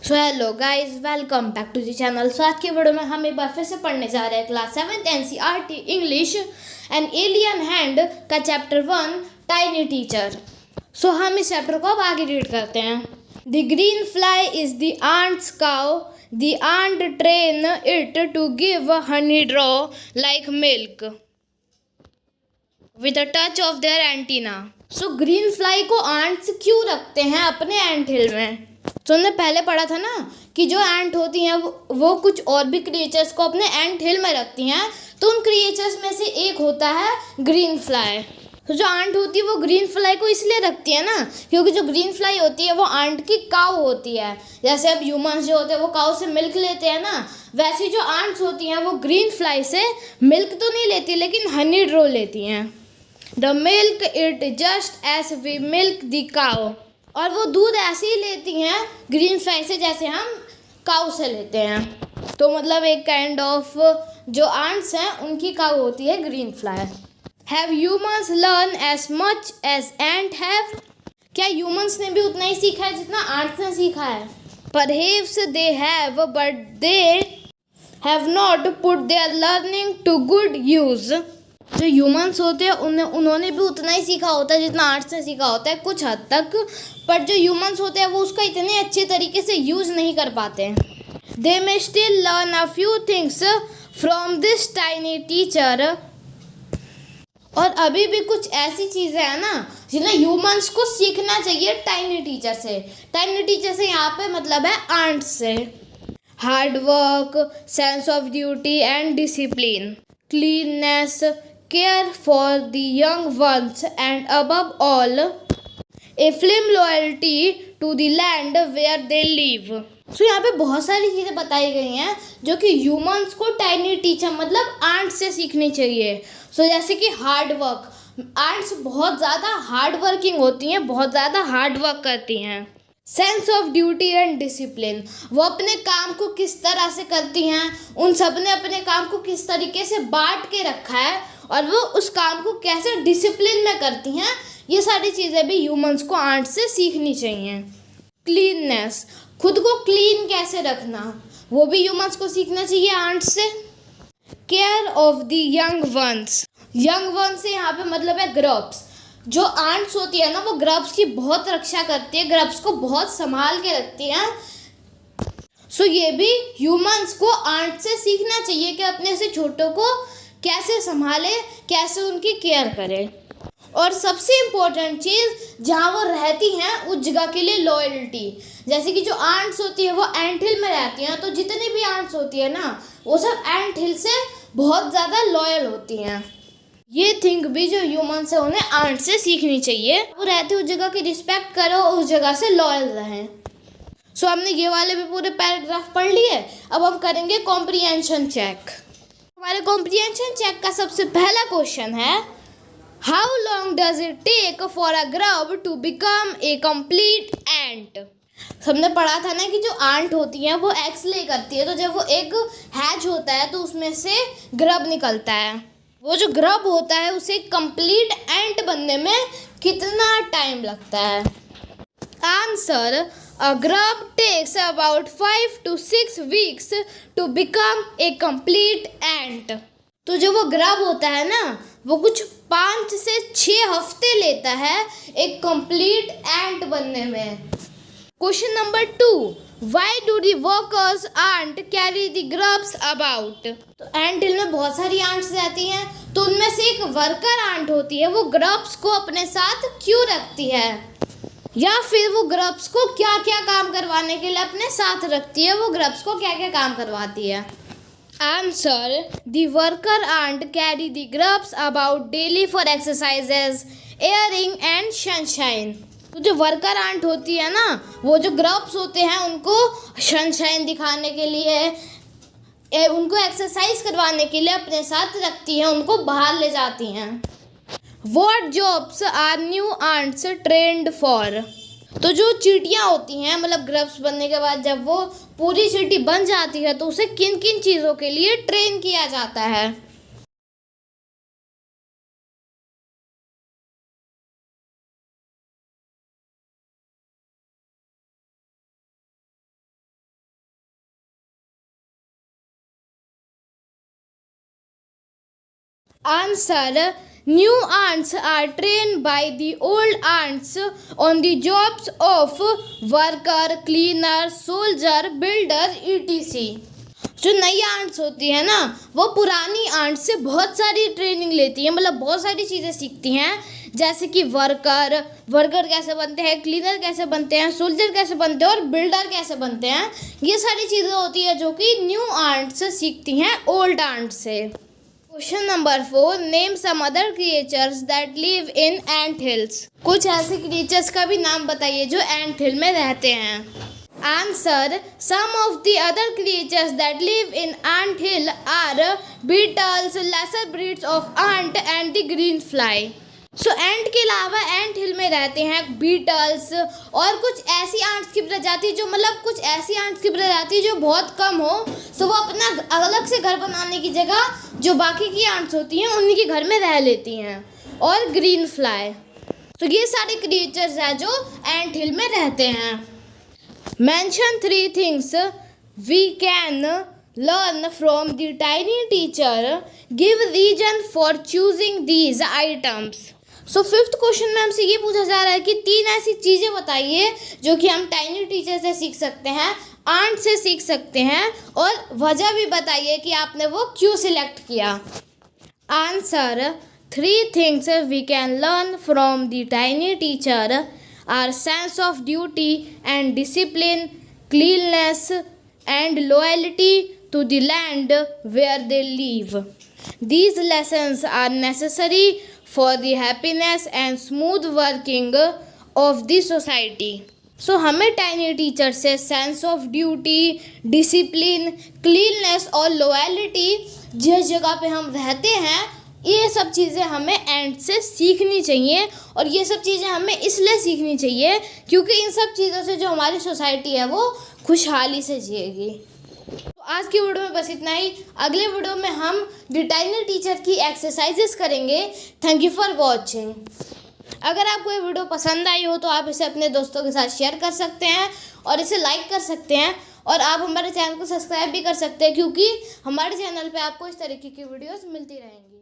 So hello guys, welcome back to the channel. So आज के video में हम एक बार फिर से पढ़ने जा रहे हैं class 7th NCERT English an alien hand का चैप्टर 1 टाइनी टीचर। सो हम इस चैप्टर को अब आगे रीड करते हैं। The green fly is the ants cow, the ant train it to give honeydew like milk with a touch of their antenna. So green fly को ants क्यों रखते हैं अपने एंट हिल में? तो हमने पहले पढ़ा था ना कि जो एंट होती हैं वो कुछ और भी क्रिएचर्स को अपने एंट हिल में रखती हैं। तो उन क्रिएचर्स में से एक होता है ग्रीन फ्लाई। तो जो आंट होती है वो ग्रीन फ्लाई को इसलिए रखती है ना क्योंकि जो ग्रीन फ्लाई होती है वो आंट की काऊ होती है। जैसे अब ह्यूमंस जो होते हैं वो काऊ से मिल्क लेते हैं ना, वैसे जो आंट्स होती हैं वो ग्रीन फ्लाई से मिल्क तो नहीं लेती लेकिन हनी ड्रो लेती हैं। The milk it just as we milk the cow, और वो दूध ऐसे ही लेती हैं ग्रीन फ्लाई से जैसे हम काऊ से लेते हैं। तो मतलब एक काइंड ऑफ जो आंट्स हैं उनकी काऊ होती है green fly. Have humans learn as much as ant have? क्या ह्यूमंस ने भी उतना ही सीखा है जितना आंट्स ने सीखा है? Perhaps they have but they have not put their learning to good use. जो ह्यूमंस होते हैं उन्होंने भी उतना ही सीखा होता है जितना आर्ट्स ने सीखा होता है कुछ हद तक, पर जो ह्यूमंस होते हैं वो उसका इतने अच्छे तरीके से यूज़ नहीं कर पाते हैं। They may still learn a few things from this tiny teacher, और अभी भी कुछ ऐसी चीज़ें हैं ना जिन्हें ह्यूमंस को सीखना चाहिए टाइनी टीचर से। टाइनी टीचर से यहाँ पे मतलब है आंट्स से। Hard work, sense of duty and discipline, cleanness, care for the young ones, and above all a firm loyalty to the land where they live. So यहाँ पे बहुत सारी चीज़ें बताई गई हैं जो कि ह्यूमंस को टाइनी टीचर मतलब आंट्स से सीखनी चाहिए। सो जैसे कि हार्ड वर्क, आंट्स बहुत ज़्यादा हार्ड वर्किंग होती हैं, बहुत ज़्यादा हार्ड वर्क करती हैं। Sense of duty and discipline, वो अपने काम को किस तरह से करती हैं, उन सब ने अपने काम को किस तरीके से बांट के रखा है और वो उस काम को कैसे डिसिप्लिन में करती हैं, ये सारी चीज़ें भी ह्यूमंस को आंट से सीखनी चाहिए। क्लीननेस, खुद को क्लीन कैसे रखना, वो भी ह्यूमंस को सीखना चाहिए आंट से। Care of the young ones, young ones से यहाँ पे मतलब है ग्रब्स। जो आंट्स होती है ना वो ग्रब्स की बहुत रक्षा करती है, ग्रब्स को बहुत संभाल के रखती हैं। सो ये भी ह्यूमंस को आंट से सीखना चाहिए कि अपने से छोटों को कैसे संभाले, कैसे उनकी केयर करें। और सबसे इम्पोर्टेंट चीज़, जहाँ वो रहती हैं उस जगह के लिए लॉयल्टी। जैसे कि जो आंट्स होती है वो एंट हिल में रहती हैं, तो जितनी भी आंट्स होती है ना वो सब एंट हिल से बहुत ज़्यादा लॉयल होती हैं। ये थिंक भी जो ह्यूमंस है उन्हें आंट से सीखनी चाहिए। वो रहते उस जगह की रिस्पेक्ट करो, उस जगह से लॉयल रहें। सो हमने ये वाले भी पूरे पैराग्राफ पढ़ लिए। अब हम करेंगे कॉम्प्रिहेंशन चेक। हमारे कॉम्प्रिहेंशन चेक का सबसे पहला क्वेश्चन है, how long does it take for a grub to become a complete ant? हमने पढ़ा था ना कि जो आंट होती हैं वो एग्स ले करती है, तो जब वो एग हैच होता है तो उसमें से ग्रब निकलता है। वो जो ग्रब होता है उसे कंप्लीट एंट बनने में कितना टाइम लगता है? Answer, a grub takes about 5 to 6 weeks to become a complete ant. तो जो वो ग्रब होता है ना वो कुछ 5 से 6 हफ्ते लेता है एक कंप्लीट एंट बनने में। Question number 2, why do the workers ant carry the grubs about? तो एंट हिल में बहुत सारी आंट्स रहती हैं, तो उनमें से एक वर्कर आंट होती है, वो ग्रब्स को अपने साथ क्यों रखती है, या फिर वो ग्रब्स को क्या क्या काम करवाने के लिए अपने साथ रखती है, वो ग्रब्स को क्या क्या काम करवाती है? Answer, the worker ant carry the grubs about daily for exercises, airing and sunshine. तो जो वर्कर आंट होती है ना वो जो ग्रब्स होते हैं उनको सनशाइन दिखाने के लिए, उनको एक्सरसाइज करवाने के लिए अपने साथ रखती हैं, उनको बाहर ले जाती हैं। What jobs are new ants trained for? तो जो चींटियाँ होती हैं मतलब ग्रब्स बनने के बाद जब वो पूरी चींटी बन जाती है तो उसे किन किन चीज़ों के लिए ट्रेन किया जाता है? Answer. New ants are trained by the old ants on the jobs of worker, cleaner, soldier, builder, etc. जो नई आंट्स होती है ना, वो पुरानी आंट से बहुत सारी ट्रेनिंग लेती हैं, मतलब बहुत सारी चीज़ें सीखती हैं, जैसे कि वर्कर कैसे बनते हैं, क्लीनर कैसे बनते हैं, सोल्जर कैसे बनते हैं और बिल्डर कैसे बनते हैं। ये सारी चीज़ें होती है जो कि न्यू आंट्स सीखती हैं ओल्ड आंट से। Question number 4, name some other creatures that live in ant hills. कुछ ऐसे क्रिएचर्स का भी नाम बताइए जो एंट हिल में रहते हैं। Answer. Some of the other creatures that live in ant hill are beetles, lesser breeds of ant and the green fly. So ant के अलावा ant hill में रहते हैं बीटल्स और कुछ ऐसी ants की प्रजाति जो कुछ ऐसी ants की प्रजाति जो बहुत कम हो, सो वो अपना अलग से घर बनाने की जगह जो बाकी की ants होती हैं उन्हीं के घर में रह लेती हैं, और ग्रीन फ्लाई। तो ये सारे क्रिएचर्स हैं जो एंट हिल में रहते हैं। Mention 3 things we can learn from the tiny teacher. Give reason for choosing these items. So 5th question में हमसे ये पूछा जा रहा है कि 3 ऐसी चीज़ें बताइए जो कि हम टाइनी टीचर से सीख सकते हैं, आंट से सीख सकते हैं, और वजह भी बताइए कि आपने वो क्यों सिलेक्ट किया। Answer. 3 things we can learn from the tiny teacher are sense of duty and discipline, cleanliness and loyalty to the land where they live. These lessons are necessary for the happiness and smooth working of the society. So हमें tiny teacher से sense of duty, discipline, cleanness और loyalty, जिस जगह पे हम रहते हैं, ये सब चीज़ें हमें एंट से सीखनी चाहिए। और ये सब चीज़ें हमें इसलिए सीखनी चाहिए क्योंकि इन सब चीज़ों से जो हमारी सोसाइटी है वो खुशहाली से जिएगी। तो आज की वीडियो में बस इतना ही। अगले वीडियो में हम द टाइनी टीचर की एक्सरसाइजेस करेंगे। Thank you for watching. अगर आपको ये वीडियो पसंद आई हो तो आप इसे अपने दोस्तों के साथ शेयर कर सकते हैं और इसे लाइक कर सकते हैं, और आप हमारे चैनल को सब्सक्राइब भी कर सकते हैं क्योंकि हमारे चैनल पे आपको इस तरीके की वीडियोस मिलती रहेंगी।